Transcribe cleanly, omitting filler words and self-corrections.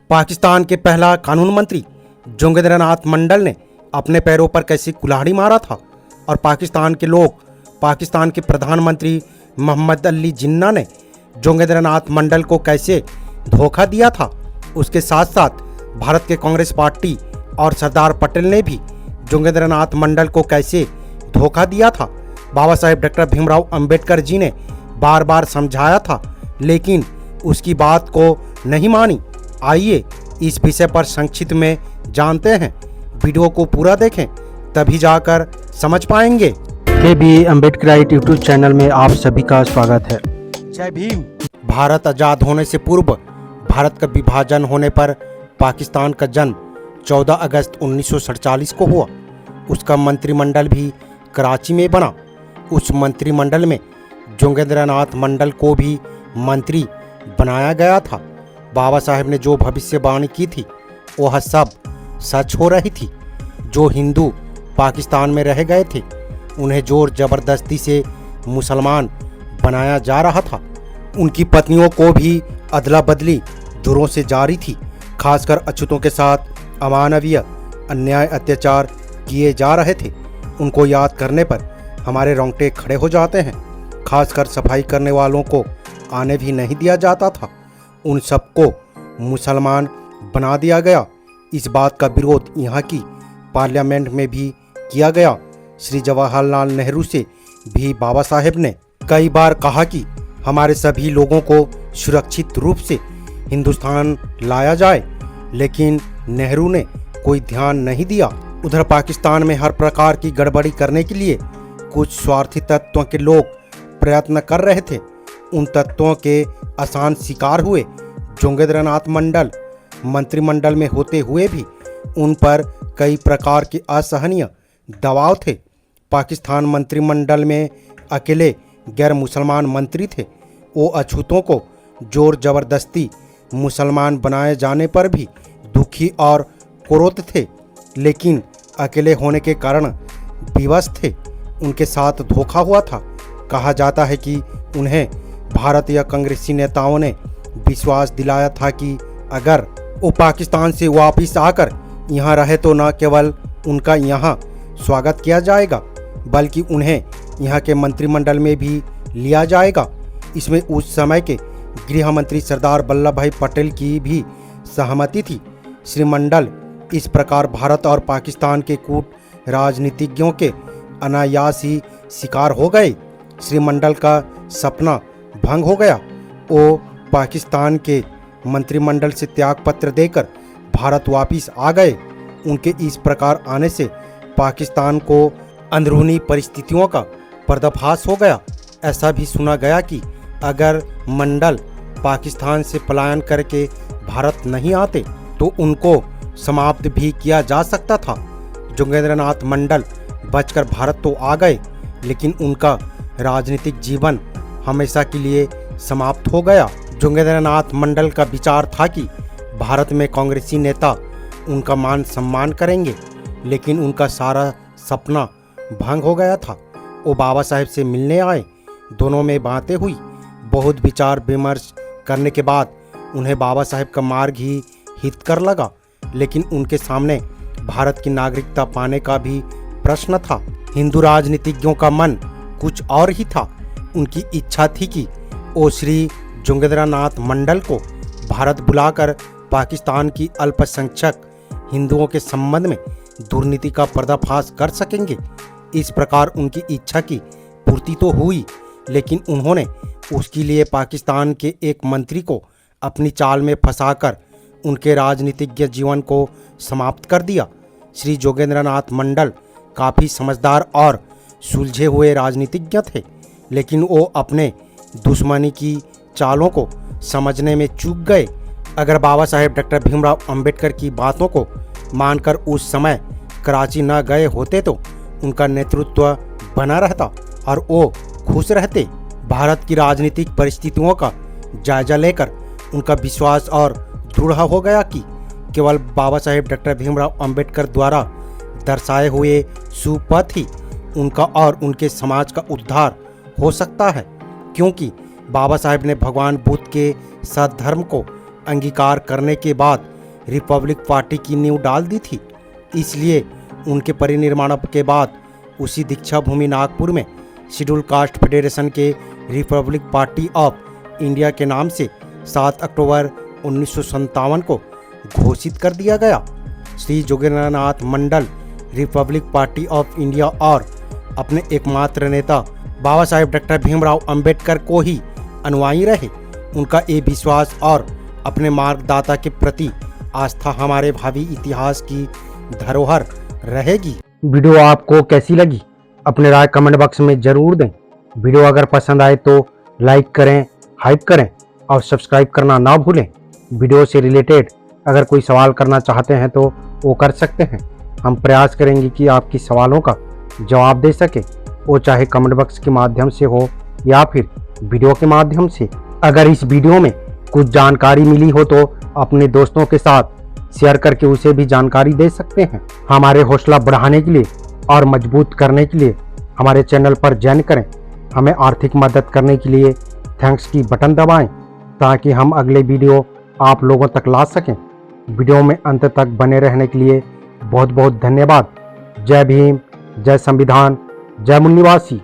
पाकिस्तान के पहला कानून मंत्री जोगिंद्र नाथ मंडल ने अपने पैरों पर कैसे कुल्हाड़ी मारा था और पाकिस्तान के लोग, पाकिस्तान के प्रधानमंत्री मोहम्मद अली जिन्ना ने जोगिंद्र नाथ मंडल को कैसे धोखा दिया था। उसके साथ साथ भारत के कांग्रेस पार्टी और सरदार पटेल ने भी जोगिंद्र नाथ मंडल को कैसे धोखा दिया था। बाबा साहेब डॉक्टर भीमराव अंबेडकर जी ने बार बार समझाया था, लेकिन उसकी बात को नहीं मानी। आइए इस विषय पर संक्षिप्त में जानते हैं। वीडियो को पूरा देखें, तभी जाकर समझ पाएंगे। KB अम्बेडकराइट यूट्यूब चैनल में आप सभी का स्वागत है। जय भीम। भारत आज़ाद होने से पूर्व भारत का विभाजन होने पर पाकिस्तान का जन्म 14 अगस्त 1947 को हुआ। उसका मंत्रिमंडल भी कराची में बना। उस मंत्रिमंडल में जोगिंद्र नाथ मंडल को भी मंत्री बनाया गया था। बाबा साहेब ने जो भविष्यवाणी की थी वह सब सच हो रही थी। जो हिंदू पाकिस्तान में रह गए थे उन्हें जोर जबरदस्ती से मुसलमान बनाया जा रहा था। उनकी पत्नियों को भी अदला बदली दूरों से जारी थी। खासकर अछूतों के साथ अमानवीय अन्याय अत्याचार किए जा रहे थे। उनको याद करने पर हमारे रोंगटे खड़े हो जाते हैं। खासकर सफाई करने वालों को आने भी नहीं दिया जाता था। उन सबको मुसलमान बना दिया गया। इस बात का विरोध यहाँ की पार्लियामेंट में भी किया गया। श्री जवाहरलाल नेहरू से भी बाबा साहेब ने कई बार कहा कि हमारे सभी लोगों को सुरक्षित रूप से हिंदुस्तान लाया जाए, लेकिन नेहरू ने कोई ध्यान नहीं दिया। उधर पाकिस्तान में हर प्रकार की गड़बड़ी करने के लिए कुछ स्वार्थी तत्वों के लोग प्रयत्न कर रहे थे। उन तत्वों के आसान शिकार हुए जोगिंद्र नाथ मंडल। मंत्रिमंडल में होते हुए भी उन पर कई प्रकार के असहनीय दबाव थे। पाकिस्तान मंत्रिमंडल में अकेले गैर मुसलमान मंत्री थे। वो अछूतों को जोर जबरदस्ती मुसलमान बनाए जाने पर भी दुखी और क्रोध थे, लेकिन अकेले होने के कारण विवश थे। उनके साथ धोखा हुआ था। कहा जाता है कि उन्हें भारत या कांग्रेसी नेताओं ने विश्वास दिलाया था कि अगर वो पाकिस्तान से वापस आकर यहाँ रहे तो न केवल उनका यहाँ स्वागत किया जाएगा, बल्कि उन्हें यहाँ के मंत्रिमंडल में भी लिया जाएगा। इसमें उस समय के गृह मंत्री सरदार वल्लभ भाई पटेल की भी सहमति थी। श्री मंडल इस प्रकार भारत और पाकिस्तान के कूट राजनीतिज्ञों के अनायास ही शिकार हो गए। श्री मंडल का सपना भंग हो गया। वो पाकिस्तान के मंत्रिमंडल से त्यागपत्र देकर भारत वापस आ गए। उनके इस प्रकार आने से पाकिस्तान को अंदरूनी परिस्थितियों का पर्दाफाश हो गया। ऐसा भी सुना गया कि अगर मंडल पाकिस्तान से पलायन करके भारत नहीं आते तो उनको समाप्त भी किया जा सकता था। जोगिंद्र नाथ मंडल बचकर भारत तो आ गए, लेकिन उनका राजनीतिक जीवन हमेशा के लिए समाप्त हो गया। जोगिंद्र नाथ मंडल का विचार था कि भारत में कांग्रेसी नेता उनका मान सम्मान करेंगे, लेकिन उनका सारा सपना भंग हो गया था। वो बाबा साहेब से मिलने आए। दोनों में बातें हुई। बहुत विचार विमर्श करने के बाद उन्हें बाबा साहेब का मार्ग ही हितकर लगा, लेकिन उनके सामने भारत की नागरिकता पाने का भी प्रश्न था। हिंदू राजनीतिज्ञों का मन कुछ और ही था। उनकी इच्छा थी कि वो श्री जोगिंद्र नाथ मंडल को भारत बुलाकर पाकिस्तान की अल्पसंख्यक हिंदुओं के संबंध में दुर्नीति का पर्दाफाश कर सकेंगे। इस प्रकार उनकी इच्छा की पूर्ति तो हुई, लेकिन उन्होंने उसके लिए पाकिस्तान के एक मंत्री को अपनी चाल में फंसाकर उनके राजनीतिज्ञ जीवन को समाप्त कर दिया। श्री जोगिंद्र नाथ मंडल काफ़ी समझदार और सुलझे हुए राजनीतिज्ञ थे, लेकिन वो अपने दुश्मनी की चालों को समझने में चूक गए। अगर बाबा साहेब डॉक्टर भीमराव अंबेडकर की बातों को मानकर उस समय कराची न गए होते तो उनका नेतृत्व बना रहता और वो खुश रहते। भारत की राजनीतिक परिस्थितियों का जायजा लेकर उनका विश्वास और दृढ़ हो गया कि केवल बाबा साहेब डॉक्टर भीमराव अंबेडकर द्वारा दर्शाए हुए शुभ पथ ही उनका और उनके समाज का उद्धार हो सकता है, क्योंकि बाबा साहेब ने भगवान बुद्ध के सद्धर्म को अंगीकार करने के बाद रिपब्लिक पार्टी की नींव डाल दी थी। इसलिए उनके परिनिर्वाण के बाद उसी दीक्षा भूमि नागपुर में शेड्यूल कास्ट फेडरेशन के रिपब्लिक पार्टी ऑफ इंडिया के नाम से 7 अक्टूबर 1957 को घोषित कर दिया गया। श्री जोगेंद्रनाथ मंडल रिपब्लिक पार्टी ऑफ इंडिया और अपने एकमात्र नेता बाबा साहेब डॉक्टर भीमराव अंबेडकर को ही अनुयायी रहे। उनका ये विश्वास और अपने मार्गदाता के प्रति आस्था हमारे भावी इतिहास की धरोहर रहेगी। वीडियो आपको कैसी लगी अपने राय कमेंट बॉक्स में जरूर दें। वीडियो अगर पसंद आए तो लाइक करें, हाइप करें और सब्सक्राइब करना ना भूलें। वीडियो से रिलेटेड अगर कोई सवाल करना चाहते हैं तो वो कर सकते हैं। हम प्रयास करेंगे कि आपकी सवालों का जवाब दे सके, वो चाहे कमेंट बॉक्स के माध्यम से हो या फिर वीडियो के माध्यम से। अगर इस वीडियो में कुछ जानकारी मिली हो तो अपने दोस्तों के साथ शेयर करके उसे भी जानकारी दे सकते हैं। हमारे हौसला बढ़ाने के लिए और मजबूत करने के लिए हमारे चैनल पर ज्वाइन करें। हमें आर्थिक मदद करने के लिए थैंक्स की बटन दबाएं ताकि हम अगले वीडियो आप लोगों तक ला सकें। वीडियो में अंत तक बने रहने के लिए बहुत बहुत धन्यवाद। जय भीम, जय संविधान, जय मूल निवासी।